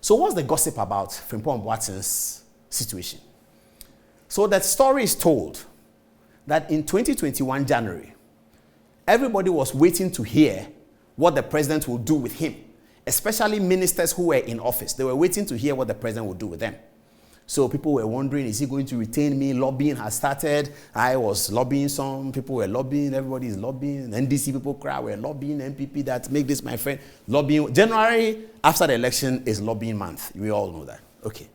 So what's the gossip about Frimpong Boateng's situation? So that story is told that in 2021 January, everybody was waiting to hear what the president will do with him, especially ministers who were in office. They were waiting to hear what the president would do with them. So people were wondering, is he going to retain me? Lobbying has started. I was lobbying some. People were lobbying. Everybody is lobbying. NDC people cry, we're lobbying. NPP that make this my friend. Lobbying. January, after the election, is lobbying month. We all know that. Okay.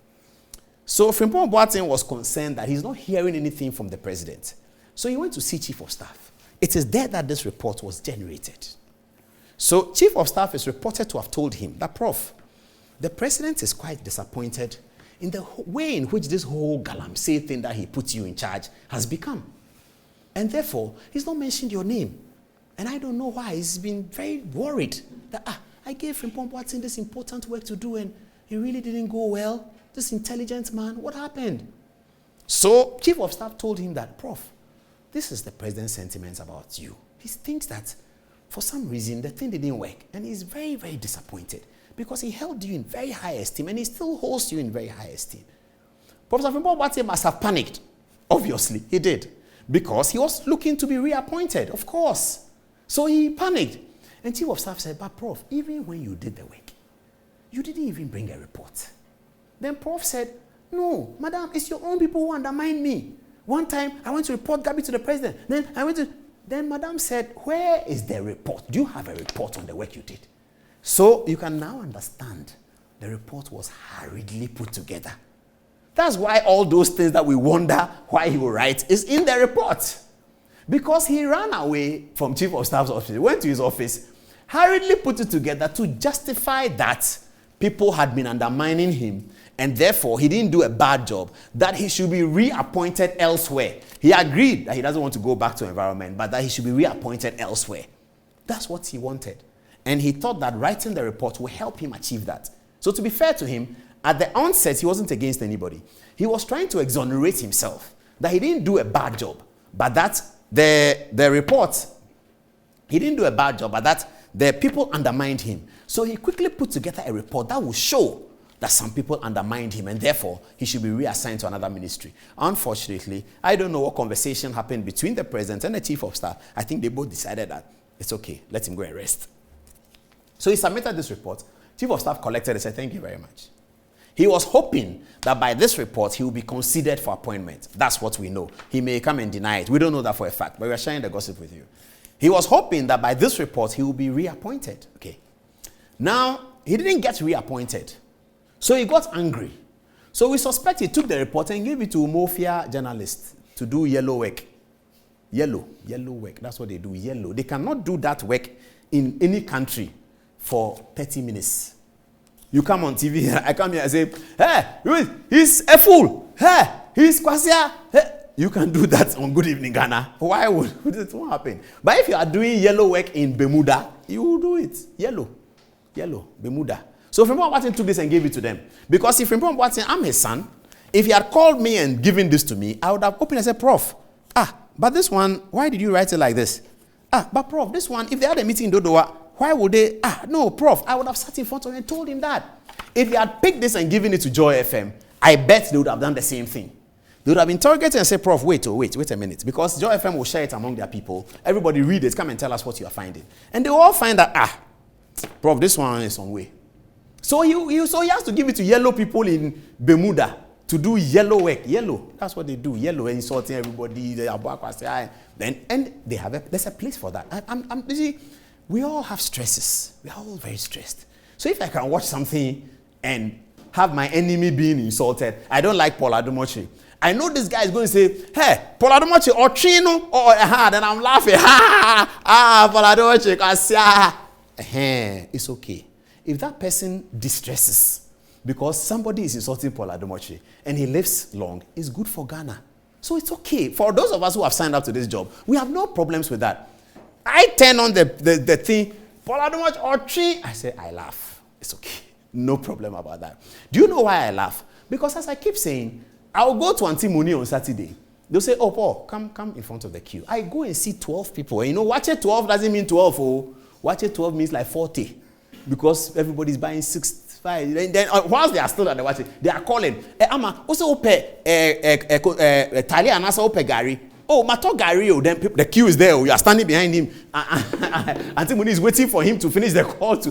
So Frimpong Boateng was concerned that he's not hearing anything from the president. So he went to see Chief of Staff. It is there that this report was generated. So Chief of Staff is reported to have told him that, Prof, the president is quite disappointed in the way in which this whole Galamsey thing that he put you in charge has become. And therefore, he's not mentioned your name. And I don't know why. He's been very worried that, I gave Frimpong Boateng this important work to do and it really didn't go well. This intelligent man, what happened? So Chief of Staff told him that, Prof, this is the president's sentiments about you. He thinks that for some reason the thing didn't work. And he's very, very disappointed because he held you in very high esteem and he still holds you in very high esteem. Professor Frimpong Boateng must have panicked. Obviously, he did. Because he was looking to be reappointed, of course. So he panicked. And Chief of Staff said, but Prof, even when you did the work, you didn't even bring a report. Then Prof said, no, madam, it's your own people who undermine me. One time, I went to report Gabi to the president. Then madam said, where is the report? Do you have a report on the work you did? So you can now understand the report was hurriedly put together. That's why all those things that we wonder why he will write is in the report. Because he ran away from Chief of Staff's office, went to his office, hurriedly put it together to justify that people had been undermining him and therefore he didn't do a bad job, that he should be reappointed elsewhere. He agreed that he doesn't want to go back to environment, but that he should be reappointed elsewhere. That's what he wanted. And he thought that writing the report would help him achieve that. So to be fair to him, at the onset, he wasn't against anybody. He was trying to exonerate himself, that he didn't do a bad job, but that the report, he didn't do a bad job, but that the people undermined him. So he quickly put together a report that will show that some people undermined him and therefore he should be reassigned to another ministry. Unfortunately, I don't know what conversation happened between the president and the Chief of Staff. I think they both decided that it's okay, let him go and rest. So he submitted this report. Chief of Staff collected it and said, thank you very much. He was hoping that by this report, he will be considered for appointment. That's what we know. He may come and deny it. We don't know that for a fact, but we are sharing the gossip with you. He was hoping that by this report, he will be reappointed. Okay. Now, he didn't get reappointed. So he got angry. So we suspect he took the report and gave it to mafia journalists to do yellow work. Yellow work. That's what they do, yellow. They cannot do that work in any country for 30 minutes. You come on TV, I come here and say, hey, he's a fool. Hey, he's Kwasia. Hey. You can do that on Good Evening Ghana. Why would it won't happen? But if you are doing yellow work in Bermuda, you will do it. Yellow, Bermuda. So Frimpong Boateng took this and gave it to them. Because if Frimpong Boateng, I'm his son, if he had called me and given this to me, I would have opened and said, Prof, but this one, why did you write it like this? But Prof, this one, if they had a meeting in Dodowa, why would they? No, Prof, I would have sat in front of him and told him that. If he had picked this and given it to Joy FM, I bet they would have done the same thing. They would have interrogated and said, Prof, wait a minute. Because Joy FM will share it among their people. Everybody read it, come and tell us what you are finding. And they will all find that, Prof, this one is on way. So he has to give it to yellow people in Bermuda to do yellow work. Yellow, that's what they do. Yellow, insulting everybody. And they have there's a place for that. You see, we all have stresses. We are all very stressed. So if I can watch something and have my enemy being insulted, I don't like Paul Adom-Otchere. I know this guy is going to say, hey, Paul Adom-Otchere or Trino, then I'm laughing. Paul Adom-Otchere, it's okay. If that person distresses because somebody is insulting Paul Adom-Otchere and he lives long, it's good for Ghana. So it's okay. For those of us who have signed up to this job, we have no problems with that. I turn on the thing, Paul Adom-Otchere or Tree, I say, I laugh. It's okay. No problem about that. Do you know why I laugh? Because as I keep saying, I'll go to Auntie Muni on Saturday. They'll say, oh, Paul, come in front of the queue. I go and see 12 people. And watch it 12 doesn't mean 12. Watch it 12 means like 40. Because everybody's buying 6 fine. Then whilst they are still at the watching, they are calling. Ama, also ope Talia and also ope Gary. Oh, Mato Gary, then the queue is there. You are standing behind him. Auntie Muni is waiting for him to finish the call.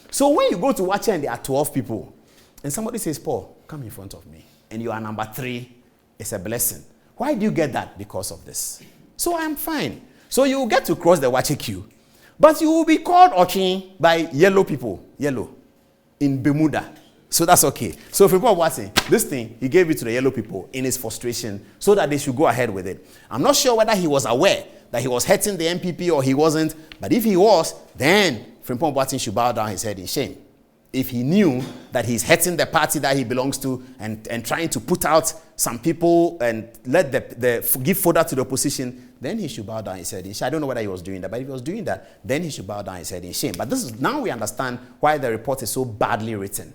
So when you go to watch and there are 12 people, and somebody says, Paul, come in front of me, and you are number 3, it's a blessing. Why do you get that? Because of this. So I'm fine. So you will get to cross the watching queue, but you will be called Ochin by yellow people, yellow, in Bermuda. So that's okay. So Frimpong Boateng, this thing, he gave it to the yellow people in his frustration so that they should go ahead with it. I'm not sure whether he was aware that he was hurting the MPP or he wasn't, but if he was, then Frimpong Boateng should bow down his head in shame. If he knew that he's hurting the party that he belongs to and trying to put out some people and let give fodder to the opposition, then he should bow down his head in shame. I don't know whether he was doing that, but if he was doing that, then he should bow down his head in shame. But now we understand why the report is so badly written.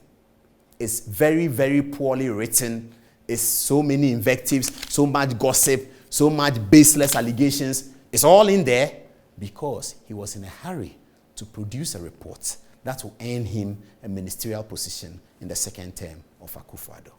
It's very, very poorly written. It's so many invectives, so much gossip, so much baseless allegations. It's all in there because he was in a hurry to produce a report that will earn him a ministerial position in the second term of Akufo-Addo.